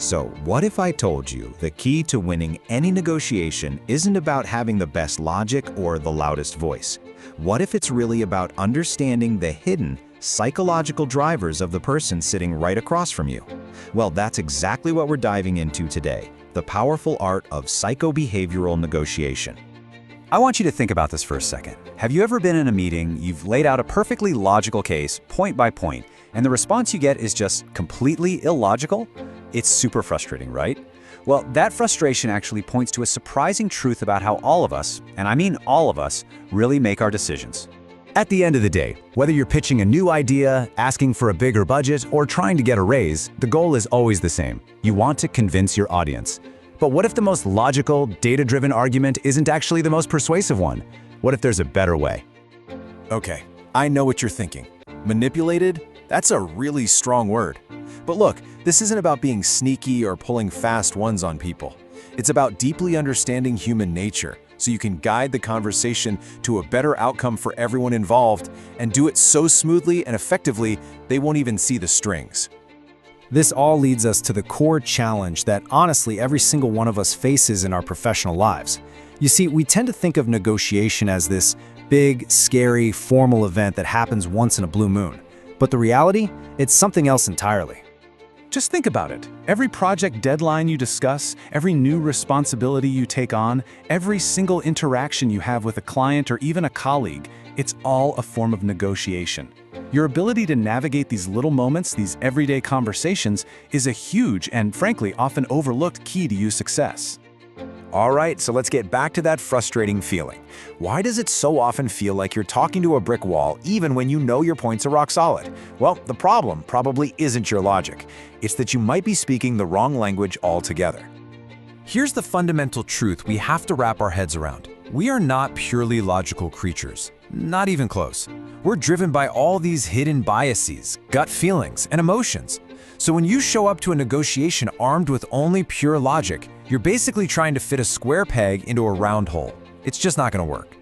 So what if I told you the key to winning any negotiation isn't about having the best logic or the loudest voice? What if it's really about understanding the hidden, psychological drivers of the person sitting right across from you? Well, that's exactly what we're diving into today, the powerful art of psycho-behavioral negotiation. I want you to think about this for a second. Have you ever been in a meeting, you've laid out a perfectly logical case, point by point, and the response you get is just completely illogical? It's super frustrating, right? Well, that frustration actually points to a surprising truth about how all of us, and I mean all of us, really make our decisions. At the end of the day, whether you're pitching a new idea, asking for a bigger budget, or trying to get a raise, the goal is always the same. You want to convince your audience. But what if the most logical, data-driven argument isn't actually the most persuasive one? What if there's a better way? Okay, I know what you're thinking. Manipulated? That's a really strong word. But look, this isn't about being sneaky or pulling fast ones on people. It's about deeply understanding human nature, so you can guide the conversation to a better outcome for everyone involved and do it so smoothly and effectively they won't even see the strings. This all leads us to the core challenge that honestly every single one of us faces in our professional lives. You see, we tend to think of negotiation as this big, scary, formal event that happens once in a blue moon. But the reality, it's something else entirely. Just think about it. Every project deadline you discuss, every new responsibility you take on, every single interaction you have with a client or even a colleague, it's all a form of negotiation. Your ability to navigate these little moments, these everyday conversations, is a huge and, frankly, often overlooked key to your success. All right, so let's get back to that frustrating feeling. Why does it so often feel like you're talking to a brick wall even when you know your points are rock solid? Well, the problem probably isn't your logic. It's that you might be speaking the wrong language altogether. Here's the fundamental truth we have to wrap our heads around. We are not purely logical creatures. Not even close. We're driven by all these hidden biases, gut feelings, and emotions. So when you show up to a negotiation armed with only pure logic, you're basically trying to fit a square peg into a round hole. It's just not going to work.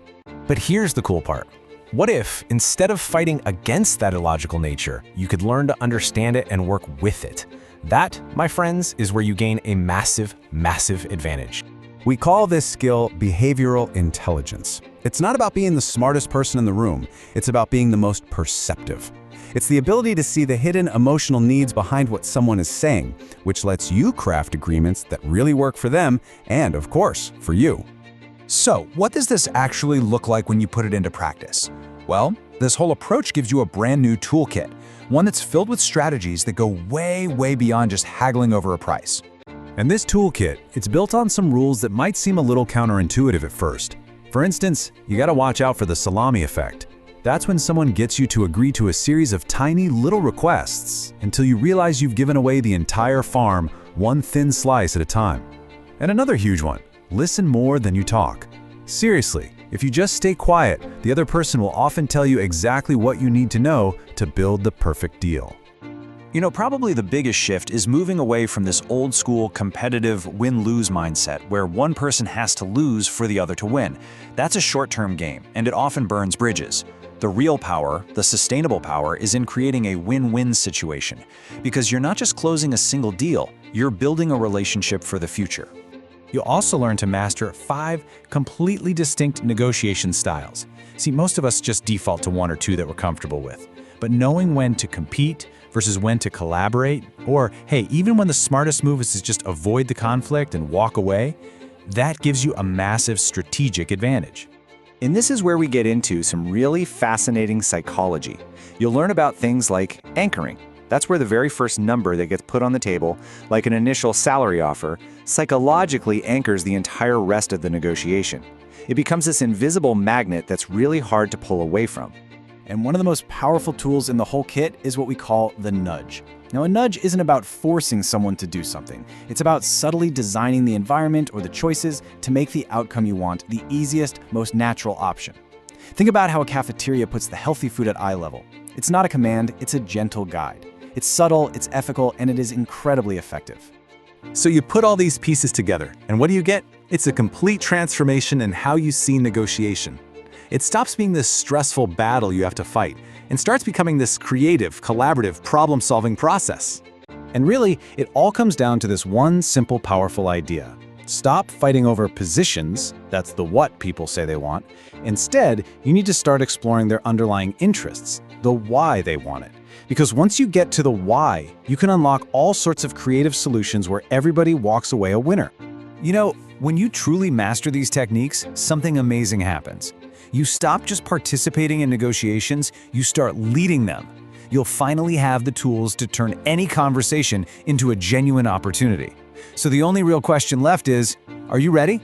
But here's the cool part. What if, instead of fighting against that illogical nature, you could learn to understand it and work with it? That, my friends, is where you gain a massive, massive advantage. We call this skill behavioral intelligence. It's not about being the smartest person in the room. It's about being the most perceptive. It's the ability to see the hidden emotional needs behind what someone is saying, which lets you craft agreements that really work for them and, of course, for you. So, what does this actually look like when you put it into practice? Well, this whole approach gives you a brand new toolkit, one that's filled with strategies that go way, way beyond just haggling over a price. And this toolkit, it's built on some rules that might seem a little counterintuitive at first. For instance, you gotta watch out for the salami effect. That's when someone gets you to agree to a series of tiny little requests until you realize you've given away the entire farm one thin slice at a time. And another huge one, listen more than you talk. Seriously, if you just stay quiet, the other person will often tell you exactly what you need to know to build the perfect deal. You know, probably the biggest shift is moving away from this old-school competitive win-lose mindset where one person has to lose for the other to win. That's a short-term game, and it often burns bridges. The real power, the sustainable power, is in creating a win-win situation. Because you're not just closing a single deal, you're building a relationship for the future. You'll also learn to master 5 completely distinct negotiation styles. See, most of us just default to 1 or 2 that we're comfortable with. But knowing when to compete versus when to collaborate, or hey, even when the smartest move is to just avoid the conflict and walk away, that gives you a massive strategic advantage. And this is where we get into some really fascinating psychology. You'll learn about things like anchoring. That's where the very first number that gets put on the table, like an initial salary offer, psychologically anchors the entire rest of the negotiation. It becomes this invisible magnet that's really hard to pull away from. And one of the most powerful tools in the whole kit is what we call the nudge. Now, a nudge isn't about forcing someone to do something. It's about subtly designing the environment or the choices to make the outcome you want the easiest, most natural option. Think about how a cafeteria puts the healthy food at eye level. It's not a command, it's a gentle guide. It's subtle, it's ethical, and it is incredibly effective. So you put all these pieces together, and what do you get? It's a complete transformation in how you see negotiation. It stops being this stressful battle you have to fight and starts becoming this creative, collaborative, problem-solving process. And really, it all comes down to this one simple, powerful idea. Stop fighting over positions, that's the what people say they want. Instead, you need to start exploring their underlying interests, the why they want it. Because once you get to the why, you can unlock all sorts of creative solutions where everybody walks away a winner. You know, when you truly master these techniques, something amazing happens. You stop just participating in negotiations, you start leading them. You'll finally have the tools to turn any conversation into a genuine opportunity. So the only real question left is, are you ready?